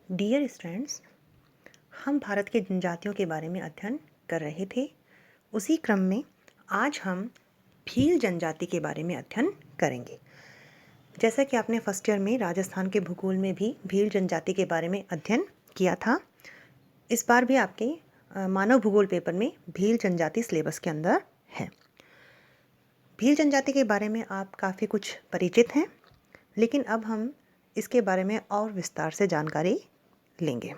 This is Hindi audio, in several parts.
डियर स्टूडेंट्स, हम भारत के जनजातियों के बारे में अध्ययन कर रहे थे। उसी क्रम में आज हम भील जनजाति के बारे में अध्ययन करेंगे। जैसा कि आपने फर्स्ट ईयर में राजस्थान के भूगोल में भी भील जनजाति के बारे में अध्ययन किया था, इस बार भी आपके मानव भूगोल पेपर में भील जनजाति सिलेबस के अंदर है। भील जनजाति के बारे में आप काफ़ी कुछ परिचित हैं, लेकिन अब हम इसके बारे में और विस्तार से जानकारी लेंगे।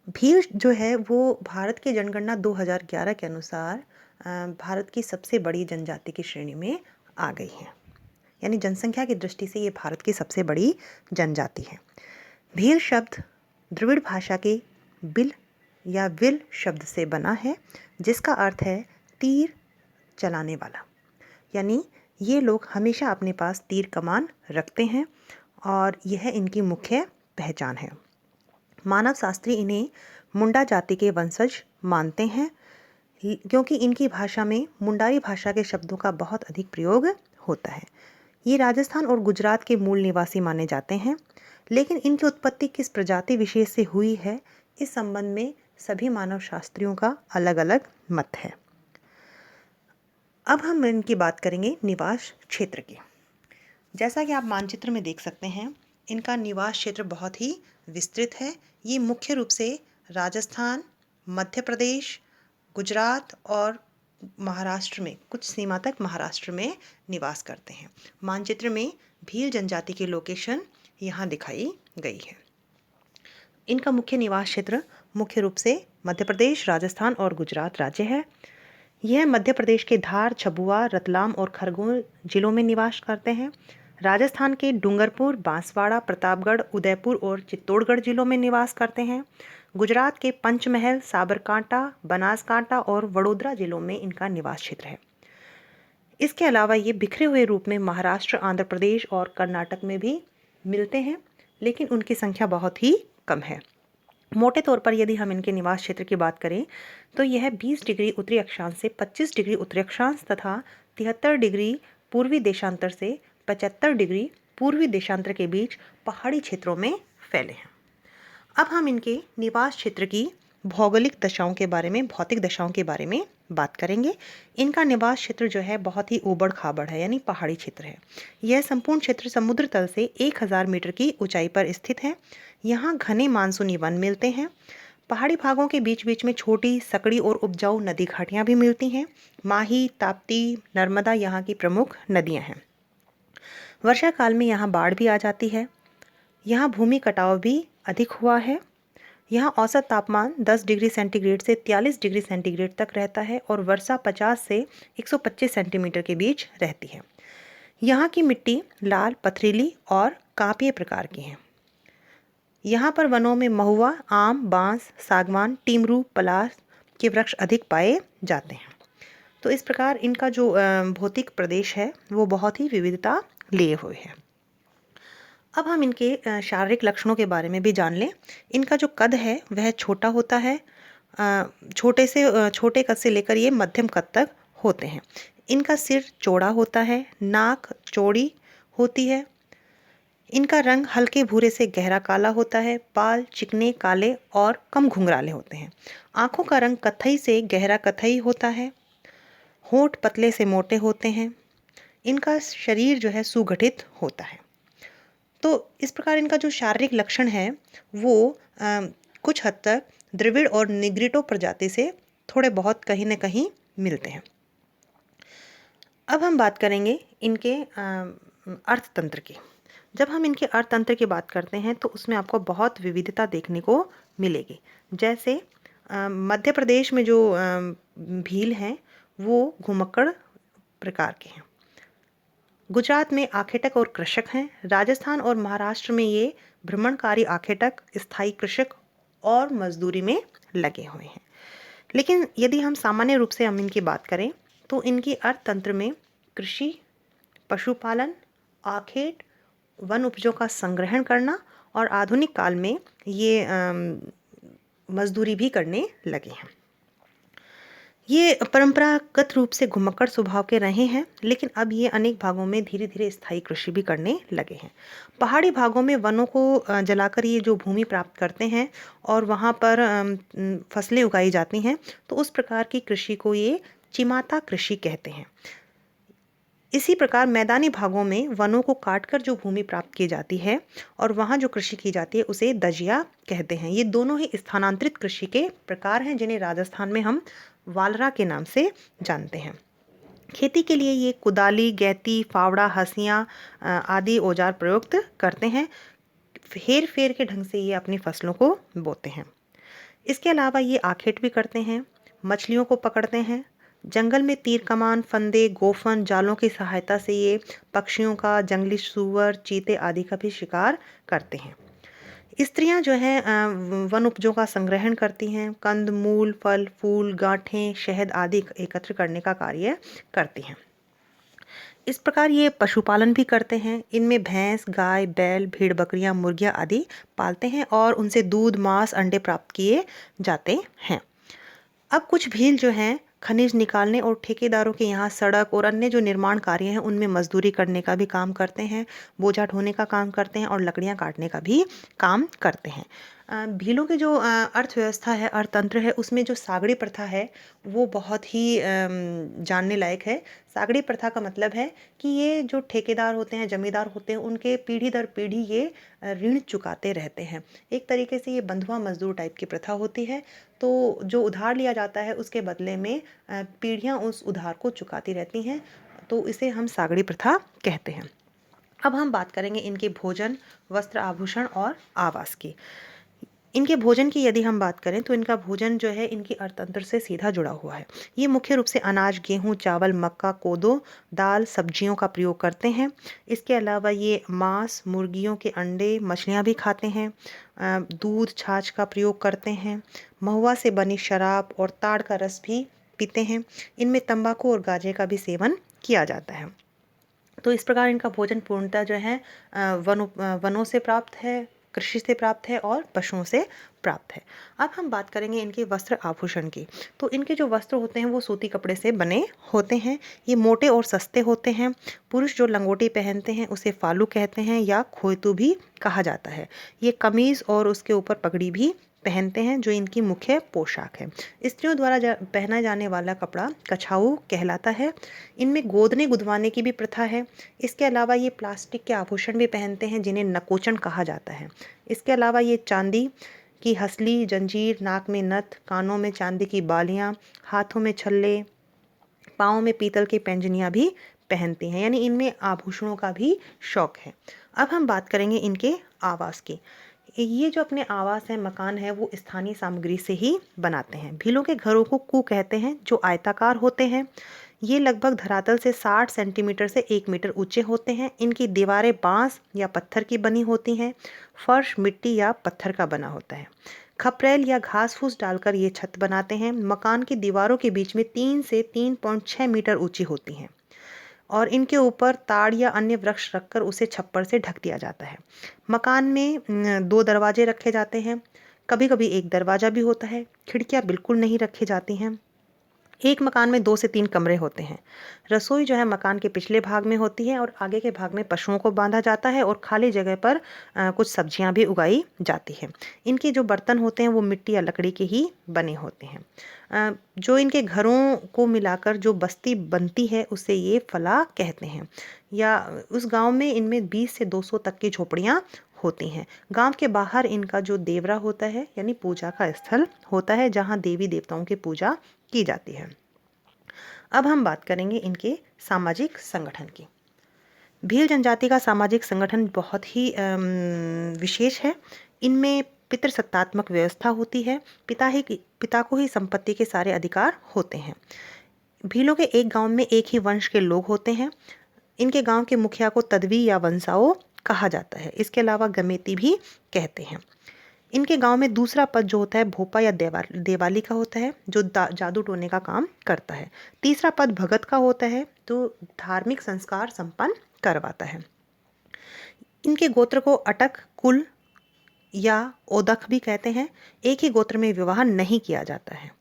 भील जो है वो भारत की जनगणना 2011 के अनुसार भारत की सबसे बड़ी जनजाति की श्रेणी में आ गई है। यानी जनसंख्या की दृष्टि से ये भारत की सबसे बड़ी जनजाति है। भील शब्द द्रविड़ भाषा के बिल या विल शब्द से बना है, जिसका अर्थ है तीर चलाने वाला। यानी ये लोग हमेशा अपने पास तीर कमान रखते हैं और यह इनकी मुख्य पहचान है। मानव शास्त्री इन्हें मुंडा जाति के वंशज मानते हैं, क्योंकि इनकी भाषा में मुंडारी भाषा के शब्दों का बहुत अधिक प्रयोग होता है। ये राजस्थान और गुजरात के मूल निवासी माने जाते हैं, लेकिन इनकी उत्पत्ति किस प्रजाति विशेष से हुई है, इस संबंध में सभी मानव शास्त्रियों का अलग अलग मत है। अब हम इनकी बात करेंगे निवास क्षेत्र की। जैसा कि आप मानचित्र में देख सकते हैं, इनका निवास क्षेत्र बहुत ही विस्तृत है। ये मुख्य रूप से राजस्थान, मध्य प्रदेश, गुजरात और महाराष्ट्र में, कुछ सीमा तक महाराष्ट्र में निवास करते हैं। मानचित्र में भील जनजाति की लोकेशन यहाँ दिखाई गई है। इनका मुख्य निवास क्षेत्र मुख्य रूप से मध्य प्रदेश, राजस्थान और गुजरात राज्य है। यह मध्य प्रदेश के धार, छबुआ, रतलाम और खरगोन जिलों में निवास करते हैं। राजस्थान के डूंगरपुर, बांसवाड़ा, प्रतापगढ़, उदयपुर और चित्तौड़गढ़ जिलों में निवास करते हैं। गुजरात के पंचमहल, साबरकांठा, बनासकांठा और वडोदरा जिलों में इनका निवास क्षेत्र है। इसके अलावा ये बिखरे हुए रूप में महाराष्ट्र, आंध्र प्रदेश और कर्नाटक में भी मिलते हैं, लेकिन उनकी संख्या बहुत ही कम है। मोटे तौर पर यदि हम इनके निवास क्षेत्र की बात करें तो यह 20 डिग्री उत्तरी अक्षांश से 25 डिग्री उत्तरी अक्षांश तथा 73 डिग्री पूर्वी देशांतर से 75 डिग्री पूर्वी देशांतर के बीच पहाड़ी क्षेत्रों में फैले हैं। अब हम इनके निवास क्षेत्र की भौगोलिक दशाओं के बारे में, भौतिक दशाओं के बारे में बात करेंगे। इनका निवास क्षेत्र जो है बहुत ही ऊबड़ खाबड़ है, यानी पहाड़ी क्षेत्र है। यह संपूर्ण क्षेत्र समुद्र तल से 1000 मीटर की ऊंचाई पर स्थित है। यहाँ घने मानसूनी वन मिलते हैं। पहाड़ी भागों के बीच बीच में छोटी, सकड़ी और उपजाऊ नदी घाटियाँ भी मिलती हैं। माही, ताप्ती, नर्मदा यहाँ की प्रमुख नदियाँ हैं। वर्षा काल में यहाँ बाढ़ भी आ जाती है। यहाँ भूमि कटाव भी अधिक हुआ है। यहाँ औसत तापमान 10 डिग्री सेंटीग्रेड से 43 डिग्री सेंटीग्रेड तक रहता है और वर्षा 50 से 125 सेंटीमीटर के बीच रहती है। यहाँ की मिट्टी लाल, पथरीली और कांपीय प्रकार की है। यहाँ पर वनों में महुआ, आम, बांस, सागवान, टीमरू, पलास के वृक्ष अधिक पाए जाते हैं। तो इस प्रकार इनका जो भौतिक प्रदेश है वो बहुत ही विविधता लिए हुए है। अब हम इनके शारीरिक लक्षणों के बारे में भी जान लें। इनका जो कद है वह छोटा होता है। छोटे कद से लेकर ये मध्यम कद तक होते हैं। इनका सिर चौड़ा होता है, नाक चौड़ी होती है। इनका रंग हल्के भूरे से गहरा काला होता है। बाल चिकने, काले और कम घुंघराले होते हैं। आँखों का रंग कत्थई से गहरा कत्थई होता है। होंठ पतले से मोटे होते हैं। इनका शरीर जो है सुगठित होता है। तो इस प्रकार इनका जो शारीरिक लक्षण है वो कुछ हद तक द्रविड़ और निग्रिटो प्रजाति से थोड़े बहुत कहीं न कहीं मिलते हैं। अब हम बात करेंगे इनके अर्थतंत्र की। जब हम इनके अर्थतंत्र की बात करते हैं तो उसमें आपको बहुत विविधता देखने को मिलेगी। जैसे मध्य प्रदेश में जो भील हैं वो घुमक्कड़ प्रकार के हैं। गुजरात में आखेटक और कृषक हैं। राजस्थान और महाराष्ट्र में ये भ्रमणकारी आखेटक, स्थायी कृषक और मजदूरी में लगे हुए हैं। लेकिन यदि हम सामान्य रूप से हम इनकी बात करें तो इनकी अर्थतंत्र में कृषि, पशुपालन, आखेट, वन उपजों का संग्रहण करना और आधुनिक काल में ये मजदूरी भी करने लगे हैं। ये परंपरागत रूप से घुमक्कड़ स्वभाव के रहे हैं, लेकिन अब ये अनेक भागों में धीरे-धीरे स्थायी कृषि भी करने लगे हैं। पहाड़ी भागों में वनों को जलाकर ये जो भूमि प्राप्त करते हैं और वहाँ पर फसलें उगाई जाती हैं, तो उस प्रकार की कृषि को ये चिमाता कृषि कहते हैं। इसी प्रकार मैदानी भागों में वनों को काटकर जो भूमि प्राप्त की जाती है और वहाँ जो कृषि की जाती है उसे दजिया कहते हैं। ये दोनों ही स्थानांतरित कृषि के प्रकार हैं जिन्हें राजस्थान में हम वालरा के नाम से जानते हैं। खेती के लिए ये कुदाली, गैती, फावड़ा, हंसिया आदि औजार प्रयुक्त करते हैं। हेर फेर के ढंग से ये अपनी फसलों को बोते हैं। इसके अलावा ये आखेट भी करते हैं, मछलियों को पकड़ते हैं। जंगल में तीर कमान, फंदे, गोफन, जालों की सहायता से ये पक्षियों का, जंगली सूअर, चीते आदि का भी शिकार करते हैं। स्त्रियां जो हैं वन उपजों का संग्रहण करती हैं, कंद मूल, फल फूल, गांठें, शहद आदि एकत्र करने का कार्य करती हैं। इस प्रकार ये पशुपालन भी करते हैं। इनमें भैंस, गाय, बैल, भेड़, बकरियां, मुर्गियां आदि पालते हैं और उनसे दूध, मांस, अंडे प्राप्त किए जाते हैं। अब कुछ भील जो हैं खनिज निकालने और ठेकेदारों के यहाँ सड़क और अन्य जो निर्माण कार्य हैं उनमें मजदूरी करने का भी काम करते हैं, बोझा ढोने का काम करते हैं और लकड़ियाँ काटने का भी काम करते हैं। भीलों की जो अर्थव्यवस्था है, अर्थतंत्र है, उसमें जो सागड़ी प्रथा है वो बहुत ही जानने लायक है। सागड़ी प्रथा का मतलब है कि ये जो ठेकेदार होते हैं, जमींदार होते हैं, उनके पीढ़ी दर पीढ़ी ये ऋण चुकाते रहते हैं। एक तरीके से ये बंधुआ मजदूर टाइप की प्रथा होती है। तो जो उधार लिया जाता है उसके बदले में पीढ़ियाँ उस उधार को चुकाती रहती हैं, तो इसे हम सागड़ी प्रथा कहते हैं। अब हम बात करेंगे इनके भोजन, वस्त्र, आभूषण और आवास की। इनके भोजन की यदि हम बात करें तो इनका भोजन जो है इनकी अर्थतंत्र से सीधा जुड़ा हुआ है। ये मुख्य रूप से अनाज, गेहूँ, चावल, मक्का, कोदो, दाल, सब्जियों का प्रयोग करते हैं। इसके अलावा ये मांस, मुर्गियों के अंडे, मछलियाँ भी खाते हैं। दूध, छाछ का प्रयोग करते हैं। महुआ से बनी शराब और ताड़ का रस भी पीते हैं। इनमें तंबाकू और गांजे का भी सेवन किया जाता है। तो इस प्रकार इनका भोजन पूर्णतः जो है वनों से प्राप्त है, कृषि से प्राप्त है और पशुओं से प्राप्त है। अब हम बात करेंगे इनके वस्त्र आभूषण की। तो इनके जो वस्त्र होते हैं वो सूती कपड़े से बने होते हैं। ये मोटे और सस्ते होते हैं। पुरुष जो लंगोटी पहनते हैं उसे फालू कहते हैं या खोयतू भी कहा जाता है। ये कमीज और उसके ऊपर पगड़ी भी पहनते हैं जो इनकी मुख्य पोशाक है। स्त्रियों द्वारा पहना जाने वाला कपड़ा कछाऊ कहलाता है। इनमें गोदने गुदवाने की भी प्रथा है। इसके अलावा ये प्लास्टिक के आभूषण भी पहनते हैं जिन्हें नकोचन कहा जाता है। इसके अलावा ये चांदी की हसली, जंजीर, नाक में नथ, कानों में चांदी की बालियां, हाथों में छल्ले, पाँव में पीतल की पैंजनियाँ भी पहनती हैं, यानी इनमें आभूषणों का भी शौक है। अब हम बात करेंगे इनके आवास की। ये जो अपने आवास है, मकान है, वो स्थानीय सामग्री से ही बनाते हैं। भीलों के घरों को कू कहते हैं जो आयताकार होते हैं। ये लगभग धरातल से 60 सेंटीमीटर से 1 मीटर ऊंचे होते हैं। इनकी दीवारें बांस या पत्थर की बनी होती हैं। फर्श मिट्टी या पत्थर का बना होता है। खपरेल या घास फूस डालकर ये छत बनाते हैं। मकान की दीवारों के बीच में 3 से 3.6 मीटर ऊंची होती हैं और इनके ऊपर ताड़ या अन्य वृक्ष रखकर उसे छप्पर से ढक दिया जाता है। मकान में 2 दरवाजे रखे जाते हैं। कभी कभी एक दरवाजा भी होता है। खिड़कियां बिल्कुल नहीं रखी जाती हैं। एक मकान में 2 से 3 कमरे होते हैं। रसोई जो है मकान के पिछले भाग में होती है और आगे के भाग में पशुओं को बांधा जाता है और खाली जगह पर कुछ सब्जियां भी उगाई जाती हैं। इनके जो बर्तन होते हैं वो मिट्टी या लकड़ी के ही बने होते हैं। जो इनके घरों को मिलाकर जो बस्ती बनती है उसे ये फला कहते हैं। या उस गांव में इनमें 20 से 200 तक की झोपड़ियाँ होती हैं। गांव के बाहर इनका जो देवरा होता है यानी पूजा का स्थल होता है जहां देवी देवताओं की पूजा की जाती है। अब हम बात करेंगे इनके सामाजिक संगठन की। भील जनजाति का सामाजिक संगठन बहुत ही विशेष है। इनमें पितृसत्तात्मक व्यवस्था होती है। पिता को ही संपत्ति के सारे अधिकार होते हैं। भीलों के एक गांव में एक ही वंश के लोग होते हैं। इनके गांव के मुखिया को तदवी या वंसाओ कहा जाता है। इसके अलावा गमेती भी कहते हैं। इनके गांव में दूसरा पद जो होता है भोपा या देवाली का होता है जो जादू टोने का काम करता है। तीसरा पद भगत का होता है जो धार्मिक संस्कार संपन्न करवाता है। इनके गोत्र को अटक, कुल या ओदक भी कहते हैं। एक ही गोत्र में विवाह नहीं किया जाता है।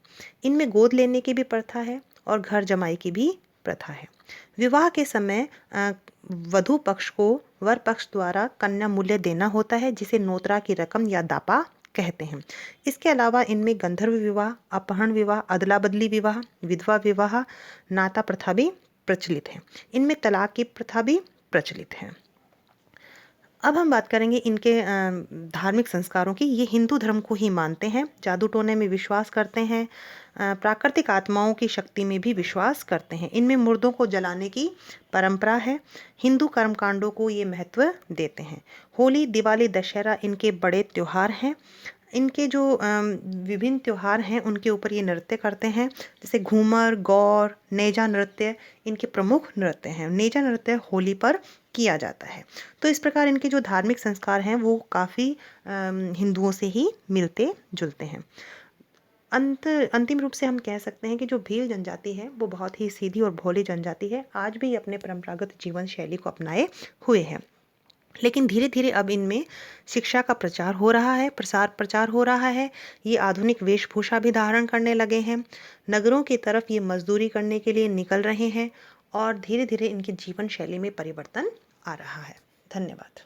इनमें गोद लेने की भी प्रथा है और घर जमाई की भी प्रथा है। विवाह के समय वधू पक्ष को वर पक्ष द्वारा कन्या मूल्य देना होता है, जिसे नोतरा की रकम या दापा कहते हैं। इसके अलावा इनमें गंधर्व विवाह, अपहरण विवाह, अदला बदली विवाह, विधवा विवाह, नाता प्रथा भी प्रचलित है। इनमें तलाक की प्रथा भी प्रचलित है। अब हम बात करेंगे इनके धार्मिक संस्कारों की। ये हिंदू धर्म को ही मानते हैं, जादू टोने में विश्वास करते हैं, प्राकृतिक आत्माओं की शक्ति में भी विश्वास करते हैं। इनमें मुर्दों को जलाने की परंपरा है। हिंदू कर्मकांडों को ये महत्व देते हैं। होली, दिवाली, दशहरा इनके बड़े त्योहार हैं। इनके जो विभिन्न त्योहार हैं उनके ऊपर ये नृत्य करते हैं, जैसे घूमर, गौर, नेजा नृत्य इनके प्रमुख नृत्य हैं। नेजा नृत्य होली पर किया जाता है। तो इस प्रकार इनके जो धार्मिक संस्कार हैं वो काफ़ी हिंदुओं से ही मिलते जुलते हैं। अंतिम रूप से हम कह सकते हैं कि जो भील जनजाति है वो बहुत ही सीधी और भोली जनजाति है। आज भी अपने परंपरागत जीवन शैली को अपनाए हुए है, लेकिन धीरे धीरे अब इनमें शिक्षा का प्रचार हो रहा है, प्रचार हो रहा है। ये आधुनिक वेशभूषा भी धारण करने लगे हैं। नगरों की तरफ ये मजदूरी करने के लिए निकल रहे हैं और धीरे धीरे इनकी जीवन शैली में परिवर्तन आ रहा है। धन्यवाद।